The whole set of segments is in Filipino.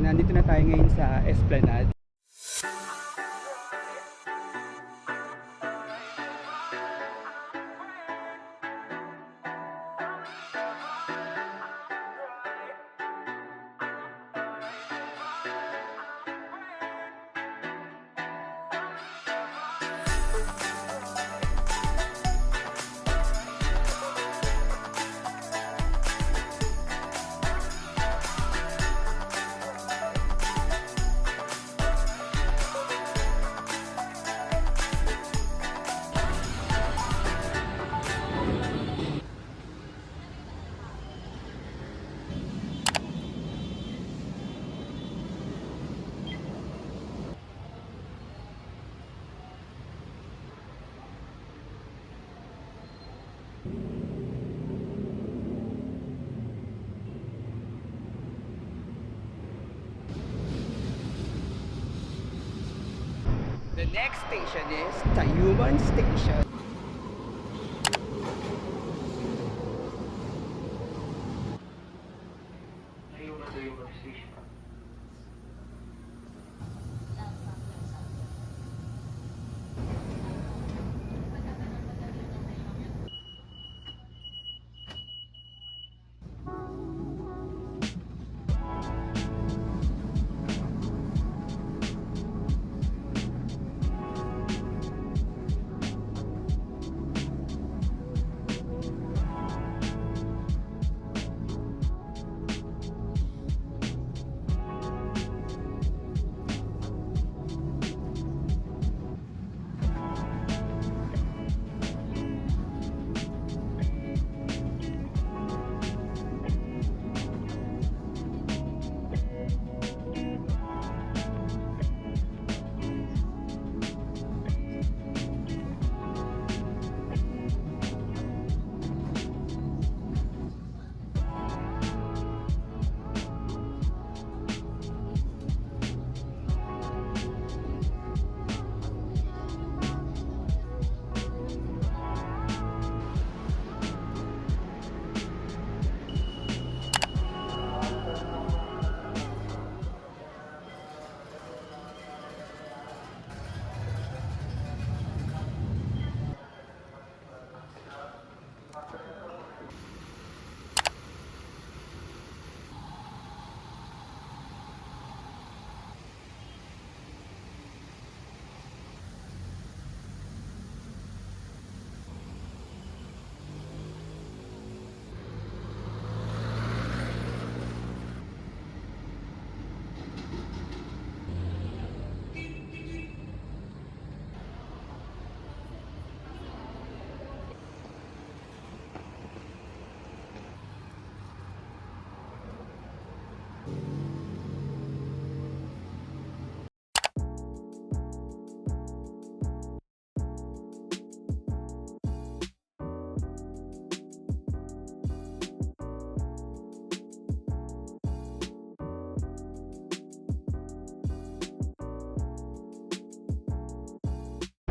Nandito na tayo ngayon sa Esplanade. The next station is Tayuman Station. Tayuman Station.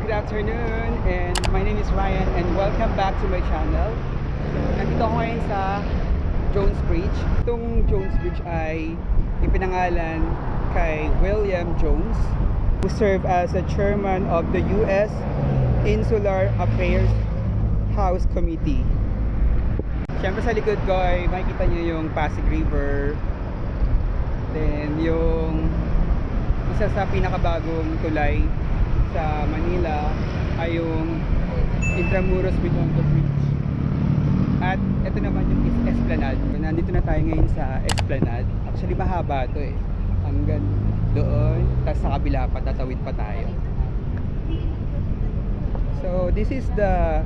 Good afternoon, and my name is Ryan and welcome back to my channel. Nandito ako ngayon sa Jones Bridge. Itong Jones Bridge ay ipinangalan kay William Jones, who served as a chairman of the U.S. Insular Affairs House Committee. Siyempre sa likod ko ay makikita nyo yung Pasig River, then yung isa sa pinakabagong tulay sa Manila ay yung Intramuros Binondo Bridge. At ito naman yung Esplanade. Nandito na tayo ngayon sa Esplanade. Actually mahaba to eh, hanggang doon, tapos sa kabila pa, tatawid pa tayo. So this is the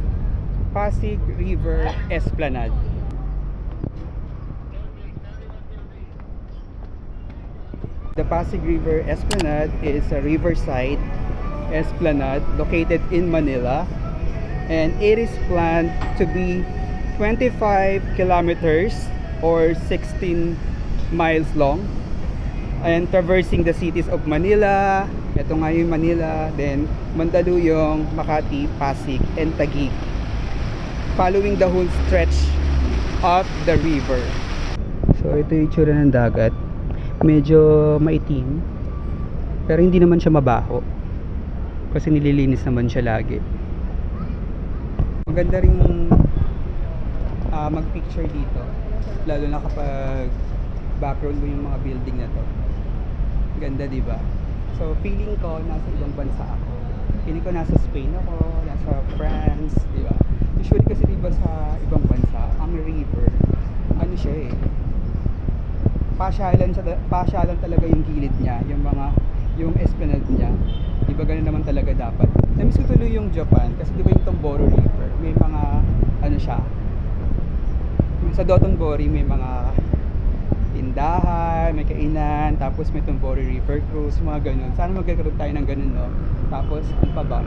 Pasig River Esplanade. The Pasig River Esplanade is a riverside esplanade located in Manila, and it is planned to be 25 kilometers or 16 miles long and traversing the cities of Manila, ito nga yung Manila, then Mandaluyong, Makati, Pasig, and Taguig, following the whole stretch of the river. So ito yung itsura ng dagat. medyo maitim, pero hindi naman siya mabaho kasi nililinis naman siya lagi. Maganda ring mag-picture dito, lalo na kapag background mo yung mga building na to. Ganda, di ba? So feeling ko nasa ibang bansa ako. Feeling ko nasa Spain ako, nasa France, di ba? Usually kasi di ba sa ibang bansa, ang river, ano siya eh, pasyalan talaga yung gilid niya, yung esplanade niya. Di ba ganun naman talaga dapat? Namiss ko tuloy yung Japan kasi di ba yung Tomboro River, may mga ano siya, sa Dotonbori may mga tindahan, may kainan, tapos may Tomboro River Cruise, mga ganun. Sana magkakaroon tayo ng ganun, no? Tapos ano pa ba?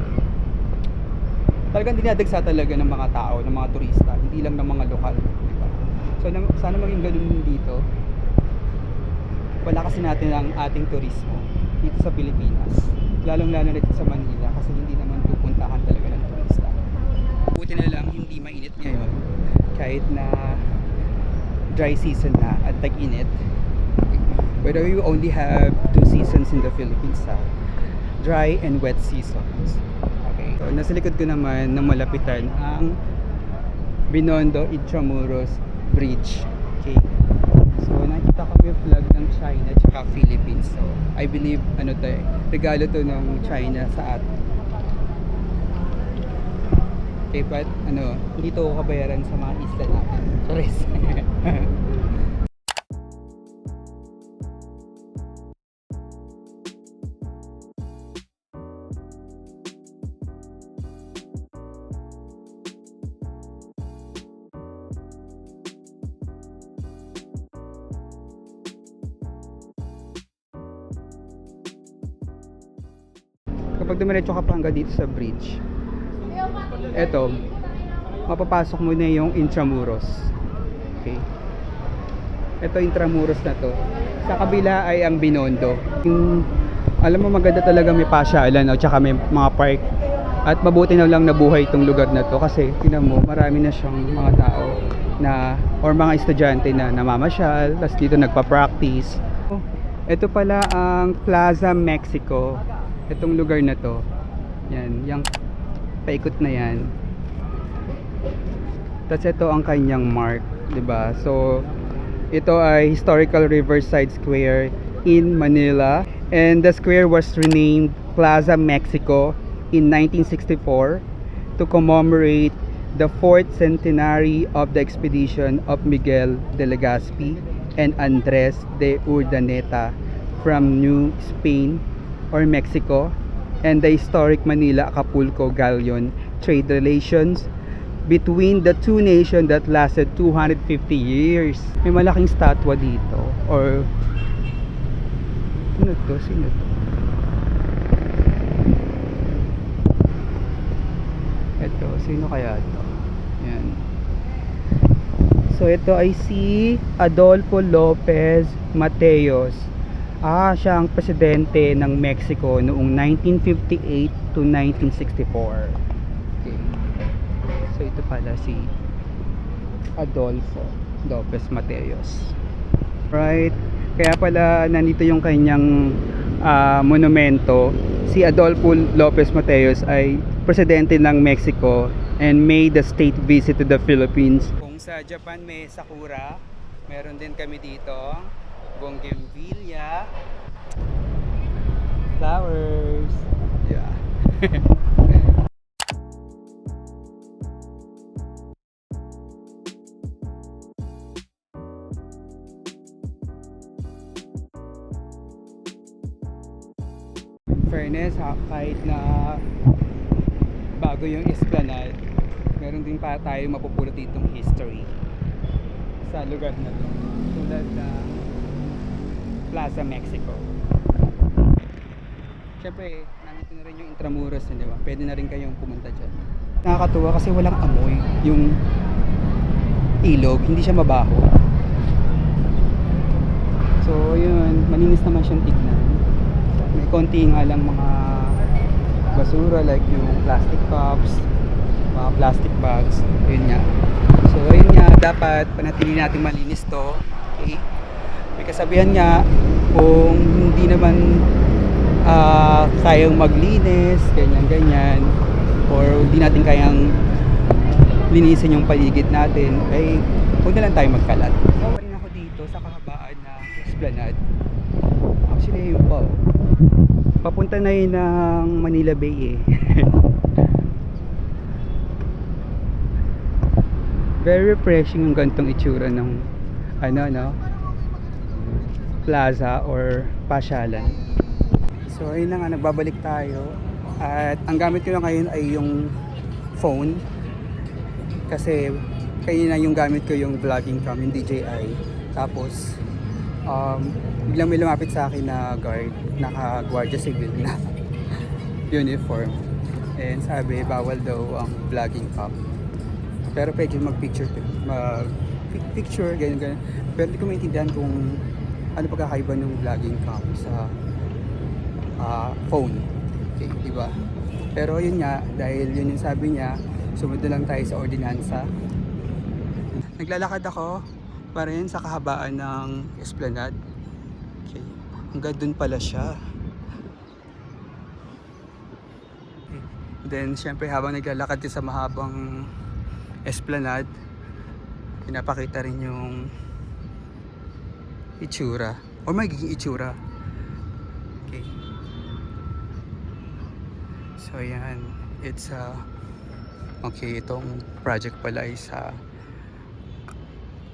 Talagang dinadagsa talaga ng mga tao, ng mga turista, hindi lang ng mga lokal, di ba? So sana maging ganun dito. Wala kasi natin ang ating turismo dito sa Pilipinas, lalong-lalo na dito sa Manila kasi hindi naman pupuntahan talaga ng turista. Buti na lang hindi mainit ngayon kahit na dry season na at tag-init. But we only have 2 seasons in the Philippines, dry and wet seasons. Okay. So nasa likod ko naman na malapitan ang Binondo Intramuros Bridge. Okay. So nakita ko yung flag ng China at Philippines. So I believe regalo to ng China sa atin. Okay, but hindi to kabayaran sa mga isla natin. Charis. Kapag dumiretso ka pa hanggang dito sa bridge, eto, mapapasok mo na yung Intramuros. Okay. Ito Intramuros na to. Sa kabila ay ang Binondo. Alam mo, maganda talaga, may pasyalan at saka may mga park. At mabuti na lang nabuhay itong lugar na to kasi tingnan mo, marami na siyang mga tao na or mga estudyante na namamasyal, tapos dito nagpa-practice. Ito pala ang Plaza Mexico. Itong lugar na to. Yan, yung paikot na yan. Tapos ito ang kanyang mark, 'di ba? So ito ay historical Riverside Square in Manila, and the square was renamed Plaza Mexico in 1964 to commemorate the 4th centenary of the expedition of Miguel de Legazpi and Andres de Urdaneta from New Spain or Mexico, and the historic Manila-Acapulco galleon trade relations between the two nations that lasted 250 years. May malaking statwa dito, or sino to? Ito, sino kaya ito? Yan. So ito ay si Adolfo Lopez Mateos. Siya ang presidente ng Mexico noong 1958 to 1964. Okay. So ito pala si Adolfo Lopez Mateos. Right. Kaya pala nandito yung kanyang monumento. Si Adolfo Lopez Mateos ay presidente ng Mexico and made the state visit to the Philippines. Kung sa Japan may sakura, meron din kami dito bougainvillea flowers. Yeah. Fairness, kahit na bago yung esplanade, meron din pa tayo mapupulot ditong history sa lugar na to, tulad na Plaza Mexico. Siyempre, nandito na rin yung Intramuros, di ba? Pwede na rin kayong pumunta dyan. Nakakatuwa kasi walang amoy yung ilog, hindi siya mabaho. So yun, malinis naman siyang tignan. May konti nga lang mga basura like yung plastic cups, mga plastic bags, yun nga. So yun nga, dapat panatili natin malinis to. Okay? May kasabihan nga, kung hindi naman kayang maglinis, ganyan-ganyan, or hindi natin kayang linisin yung paligid natin, ay huwag na lang tayo magkalat. Pa rin ako dito sa kahabaan ng Esplanade. Actually, yun po. Papunta na yun ng Manila Bay eh. Very refreshing yung ganitong itsura ng plaza or pasyalan. So ayun na nga, nagbabalik tayo. At ang gamit ko na ngayon ay yung phone. Kasi kanina yung gamit ko yung vlogging cam, yung DJI. Tapos biglang may lumapit sa akin na guard, naka-guardia civil na uniform. And sabi, bawal daw ang vlogging cam. Pero pwede mag-picture, ganyan. Pero hindi ko maintindihan kung ano pagkakaiba ng vlogging cam sa phone. Okay, di ba? Pero yun nga, dahil yun yung sabi niya, sumunod na lang tayo sa ordinansa. Naglalakad ako pa rin sa kahabaan ng Esplanade. Okay. Hanggang dun pala siya. Okay. Then, syempre habang naglalakad din sa mahabang Esplanade, pinapakita rin yung itsura o magiging itsura. Okay. So yan, it's okay, itong project pala ay sa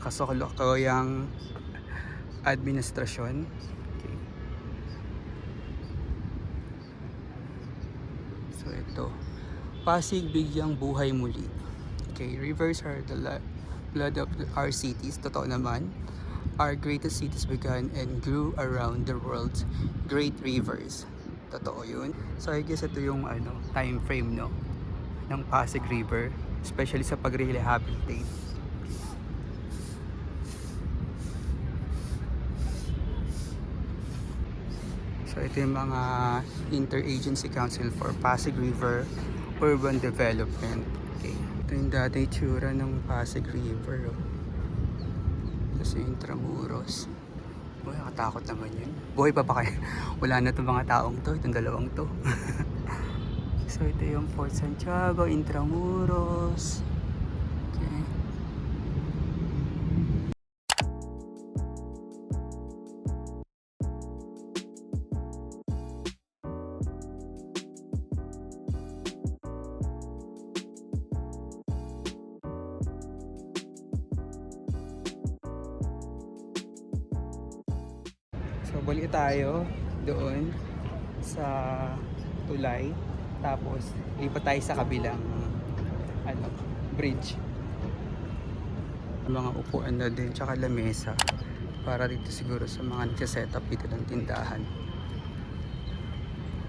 kasalukuyang administrasyon. Okay. So ito, Pasig Bigyang Buhay Muli. Okay, rivers are the blood of our cities. Totoo naman. Our greatest cities began and grew around the world's great rivers. Totoo yun. So I guess ito yung time frame ng Pasig River, especially sa pag-rehabilitate. So ito yung mga Interagency Council for Pasig River Urban Development. Okay. Ito yung dati itsura ng Pasig River. Kasi Intramuros. Uy, nakatakot naman yun. Buhay pa ba kayo? Wala na itong mga taong to. Itong dalawang to. So ito yung Fort Santiago, Intramuros. Okay. So balik tayo doon sa tulay, tapos lipat tayo sa kabilang bridge. Mga upuan na din tsaka lamesa para dito siguro sa mga nagsa-set up dito ng tindahan.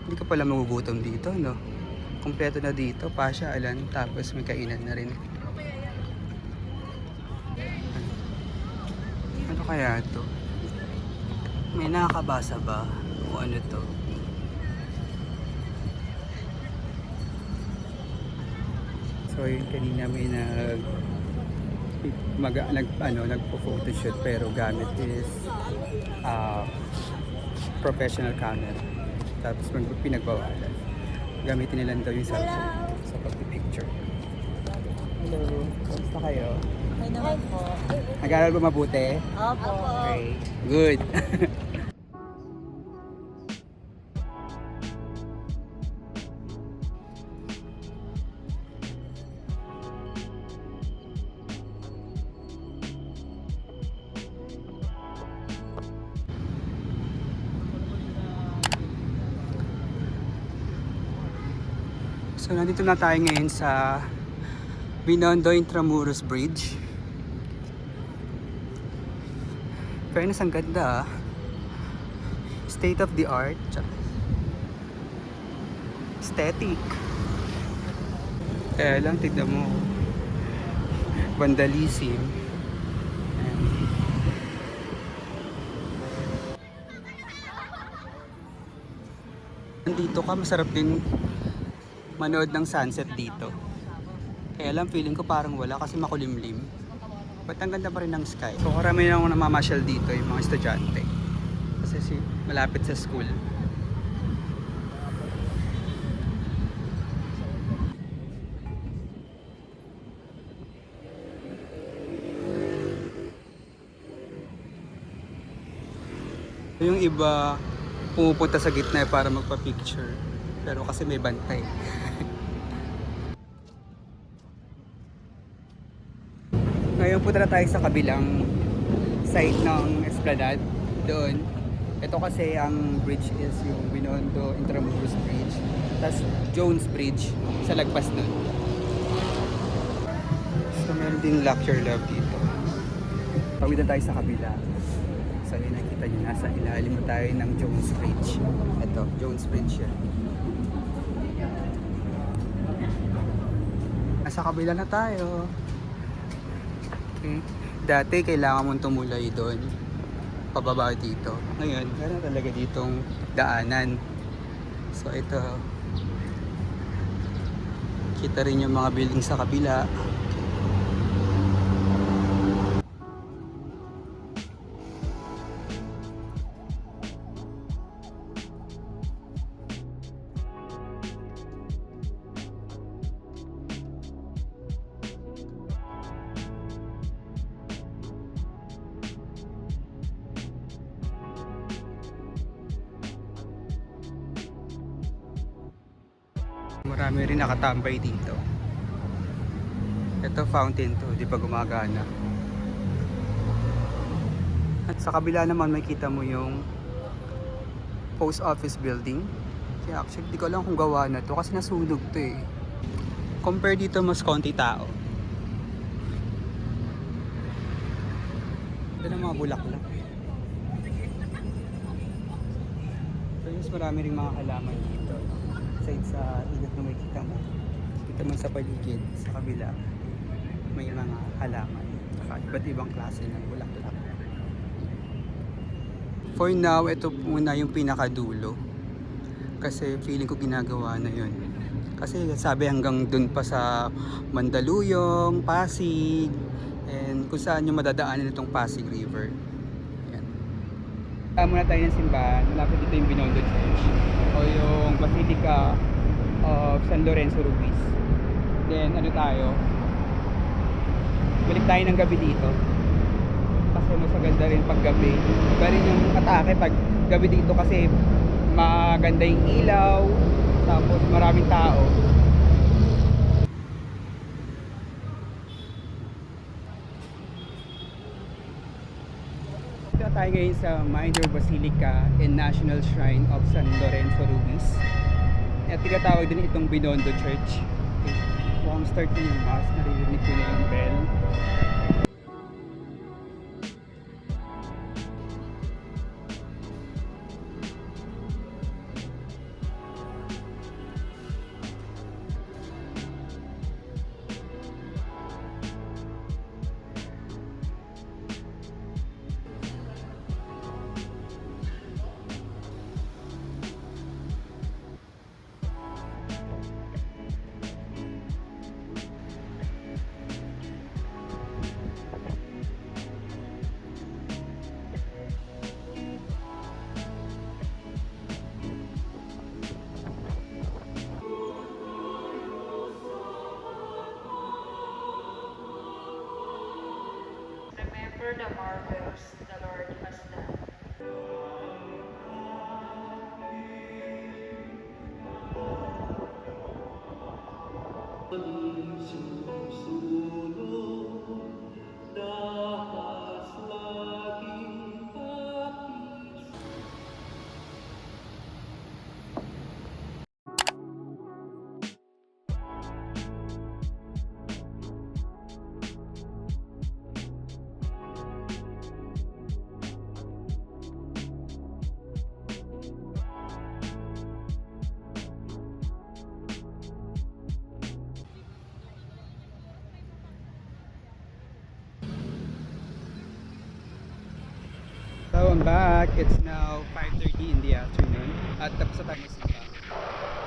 Hindi ka pala magugutom dito, no? Kompleto na dito, pasyalan, tapos may kainan na rin. Ano kaya to? May nakakabasa ba? O ano to? So yun, kanina may nagpo-photoshoot pero gamit is professional camera. Tapos pinagbawalan. Gamitin nila daw yung cellphone sa pag-picture. Hello, kamusta kayo? Okay naman po. Nag-aaral ba mabuti? Opo. Okay, good. So nandito na tayo ngayon sa Binondo Intramuros Bridge. Fairness, ang ganda ah. State of the art. Aesthetic. Kaya lang, tignan mo. Vandalism. Ayan. Nandito ka, masarap din manood ng sunset dito. Kaya lang feeling ko parang wala kasi makulimlim. But ang ganda pa rin ng sky. So karami na akong namamasyal dito yung mga estudyante. Kasi malapit sa school. Yung iba pumupunta sa gitna para magpa-picture. Pero kasi may bantay. Ngayon punta na tayo sa kabilang side ng Esplanade. Doon. Ito kasi ang bridge is yung Binondo Intramuros Bridge. Tapos Jones Bridge sa lagpas nun. So meron din Lock Your Love dito. Tawid na tayo sa kabila. So yun nakita nyo, nasa ilalim na tayo ng Jones Bridge. Ito, Jones Bridge yan. Nasa kabila na tayo. Okay. Dati kailangan mong tumulay doon. Pababa dito. Ngayon, meron talaga ditong daanan. So ito. Kita rin yung mga building sa kabila. Marami rin nakatambay dito. Ito fountain to, di pa gumagana. At sa kabila naman makita mo yung post office building. Kaya actually di ko alam kung gawa na to kasi nasunog to eh. Compare dito mas konti tao. Ito na mga bulaklak. So mas marami rin mga halaman dito. Side sa ilog na makikita mo. Kita mo sa paligid, sa kabila, may mga halaman. Saka iba't ibang klase ng bulaklak. For now, ito muna yung pinakadulo. Kasi feeling ko ginagawa na yun. Kasi sabi hanggang dun pa sa Mandaluyong, Pasig, and kung saan yung madadaanan itong Pasig River. Ayan. Muna tayo ng simbahan. Malapit dito yung Binondo Church o yung Basilica of San Lorenzo Ruiz. Then ano tayo, balik tayo ng gabi dito kasi mas maganda rin pag gabi. Iba rin yung atake pag gabi dito kasi maganda yung ilaw, tapos maraming tao. Dito tayo ngayon sa Minor Basilica and National Shrine of San Lorenzo Ruiz. At tinatawag din itong Binondo Church. Okay. Mukhang start na yung mass, naririnig ko na yung bell. Remember the marvels the Lord has done. So I'm back. It's now 5:30 in the afternoon at tapos na tayo magsimba.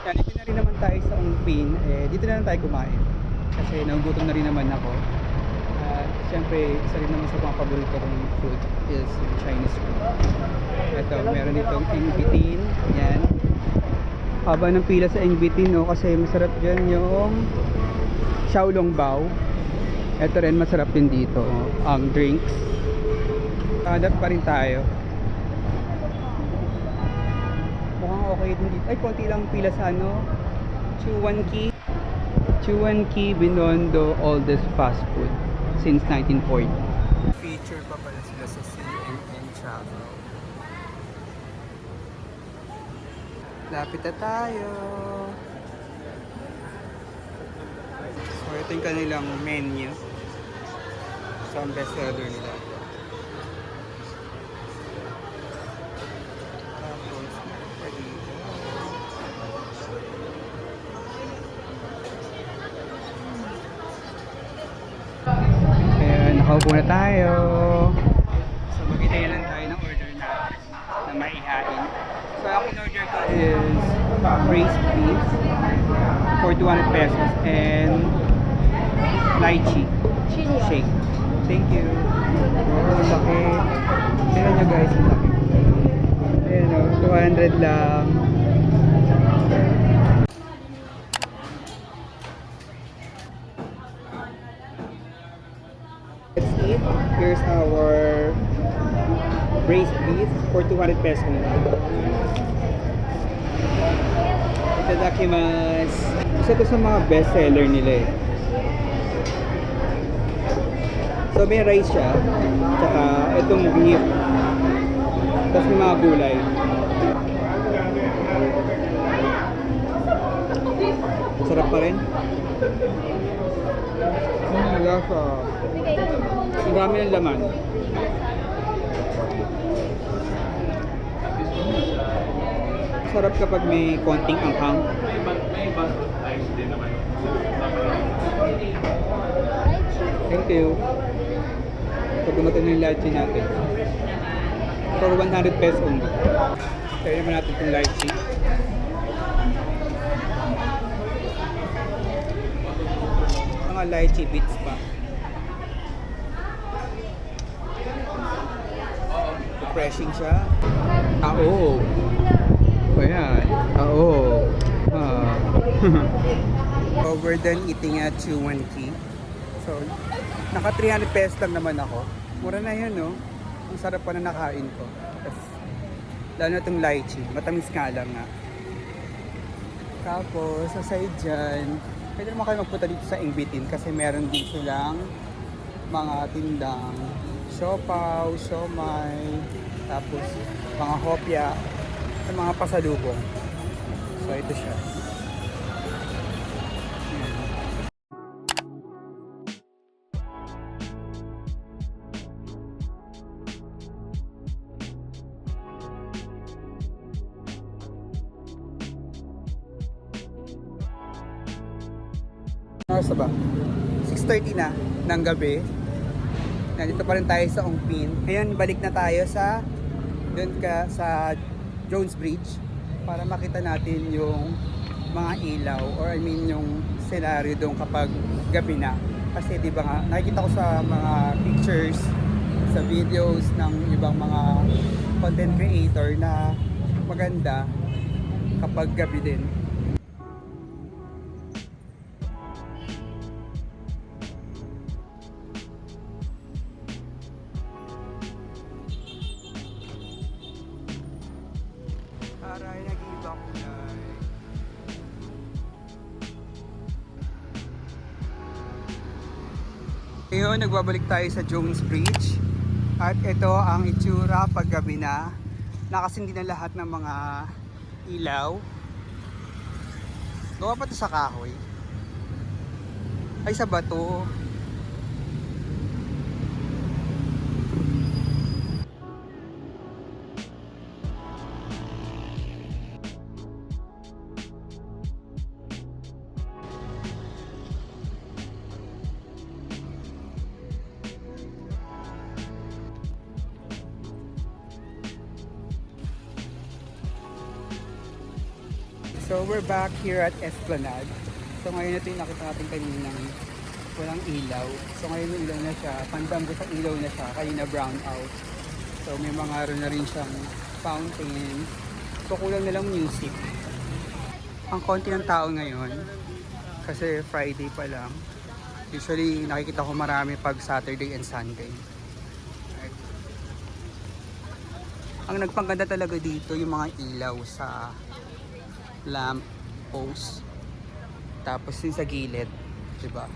Yan, dito na rin naman tayo sa Ongpin. Dito na lang tayo kumain kasi nagugutom na rin naman ako. Siyempre, isa rin naman sa mga paborito kong food is yung Chinese food. Ito, meron ditong Ingbitin. Yan. Haba ng pila sa Ingbitin, no? Kasi masarap dyan yung Xiaolongbao. Ito rin, masarap din dito. Ang drinks. Hanap pa rin tayo. Mukhang okay din dito. Ay, konti lang pila sa ano. Chuan Ki Binondo, oldest fast food since 1940. Feature pa pala sila sa CNN Travel. Lapit na tayo. So, ito yung kanilang menu. So, ang best seller nila. Tapos, pwede dito. Ayan, nakaupo na tayo. So, mag-intay lang tayo ng order natin na maihain. So, ang in-order ko is braised beef for 200 pesos and lychee shake. Thank you. Oh, laki. Tignan nyo guys, ang laki. Ayan o, 200 lang. Let's eat. Here's our braised beef for 200 pesos. Itadakimasu. Isa to sa mga best seller nila eh. So may rice siya, tsaka itong beef, tapos may mga gulay. Sarap pa rin. Lasa. Ang dami ng laman. Sarap kapag may konting anghang. Thank you. Pag dumating na yung lychee natin. For 100 pesos only. Kaya naman natin itong lychee. Mga lychee bits pa. Refreshing siya. Tao. Ayan. Tao. Ah. So we're done eating at Chuan Ki. So, naka 300 pesos lang naman ako. Mura na yan, no? Ang sarap pa na nakain ko. Lalo na itong lychee. Matamis nga lang nga. Tapos, aside dyan, pwede naman kayo magpunta dito sa Ingbitin kasi meron din silang mga tindang siopaw, siomai, tapos mga hopya, at mga pasalubong. So, ito siya. Oras na ba? 6:30 na ng gabi. Nandito pa rin tayo sa Ongpin. Ngayon, balik na tayo sa sa Jones Bridge para makita natin yung mga ilaw or I mean yung scenario doon kapag gabi na. Kasi di ba nga, nakikita ko sa mga pictures, sa videos ng ibang mga content creator na maganda kapag gabi din. Aray, nag-iiba ko na. Ngayon, nagbabalik tayo sa Jones Bridge. At ito ang itsura pag gabi na. Nakasindi na lahat ng mga ilaw. Gawa pa ito sa kahoy. Ay, sa bato. So we're back here at Esplanade. So ngayon ito yung nakita natin kaninang walang ilaw. So ngayon may ilaw na siya, pandamgo sa ilaw na siya, kanina brown out. So may mga na rin siyang fountain. So kulang na lang music. Ang konti ng tao ngayon, kasi Friday pa lang. Usually nakikita ko marami pag Saturday and Sunday. Right. Ang nagpangganda talaga dito yung mga ilaw sa lamp post. Tapos yung sa gilid, 'di ba?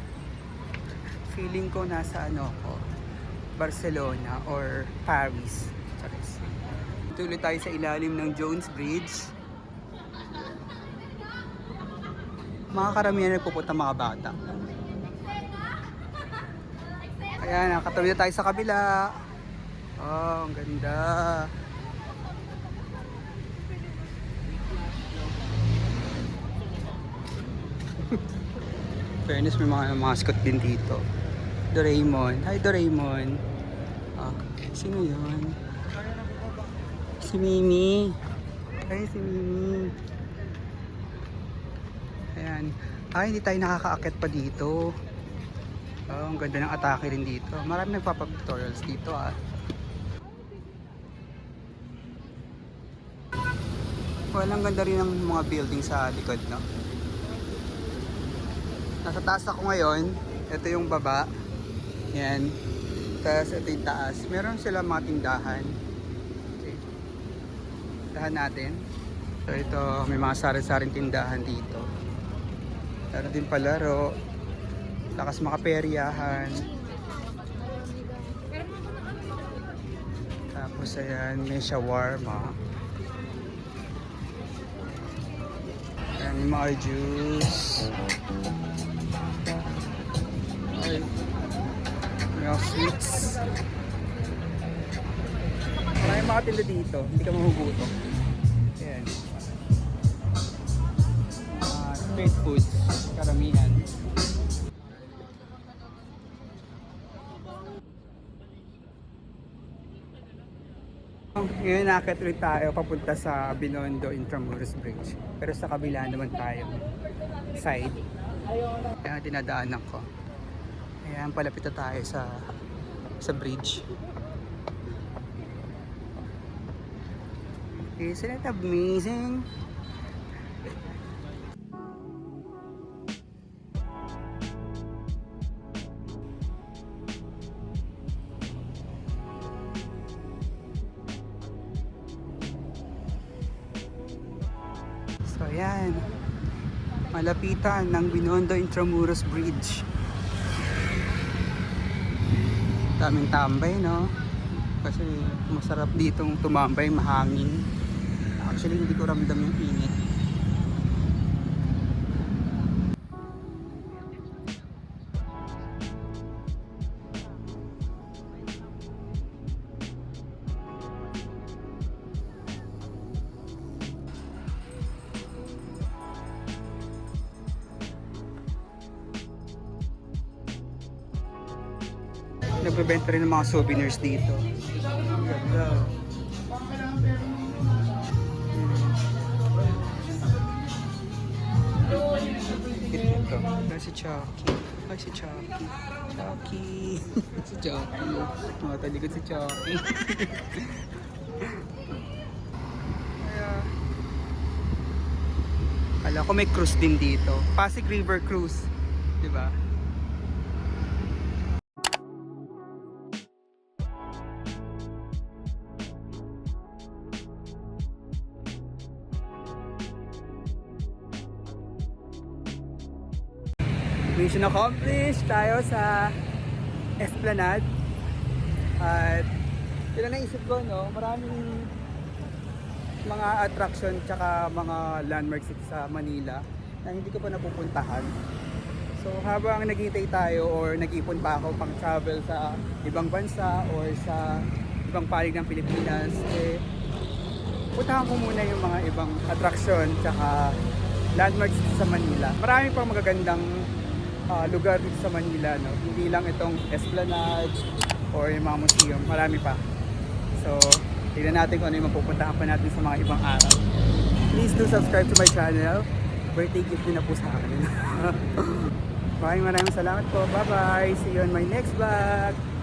Feeling ko nasa ano ko, Barcelona or Paris. Charis. Tuloy tayo sa ilalim ng Jones Bridge. Mga karamihan nagpupunta mga bata. Ayan, nakatabi na tayo sa kabila. Oh, ang ganda. Fairness, may mga mascot din dito. Doraemon. Hi, Doraemon. Ah, sino yun? Si Mimi. Hi, si Mimi. Ayan. Ay, hindi tayo nakakaakit pa dito. Oh, ang ganda ng atake rin dito. Marami nagpapag-tutorials dito ah. Well, ang ganda rin ng mga building sa likod, no? Nasa taas ako ngayon. Ito yung baba. Yan. Tapos ito yung taas. Meron sila mga tindahan. Okay. Tindahan natin. So ito, may mga sari-saring tindahan dito. Meron din palaro. Lakas makaperyahan. Tapos ayan, may shawarma. Ayan, may mga juice. Ay, may mga sweets. Maraming mga tinda dito, hindi ka mahugutom. Ayan. Street foods, karamihan. Ngayon nakakit ulit tayo papunta sa Binondo Intramuros Bridge. Pero sa kabila naman tayo side. Kaya dinadaanan ko. Ayan, palapit na tayo sa bridge. Isn't it amazing? So ayan, malapitan ng Binondo Intramuros Bridge. Daming tambay, no? Kasi masarap ditong tumambay, mahangin. Actually hindi ko ramdam yung init. Nagbebenta rin ng mga souvenirs dito. Ang ganda. Ito. Ay, si Chucky. Ay, si Chucky. Chucky. Si Chucky. Matalikod si Chucky. Kala ko may cruise din dito. Pasig River Cruise. Diba? Mission accomplished tayo sa Esplanade. At yun ang naisip ko, no? Maraming mga attraction tsaka mga landmarks sa Manila na hindi ko pa napupuntahan. So habang naghihintay tayo or nag-ipon pa ako pang travel sa ibang bansa or sa ibang panig ng Pilipinas, eh, puntahan ko muna yung mga ibang attraction tsaka landmarks sa Manila. Marami pang magagandang lugar dito sa Manila, no? Hindi lang itong Esplanade or yung mga museum, marami pa. So, tignan natin kung ano yung mapupuntahan pa natin sa mga ibang araw. Please do subscribe to my channel. Birthday gift din na po sa akin. Maraming salamat po. Bye-bye. See you on my next vlog.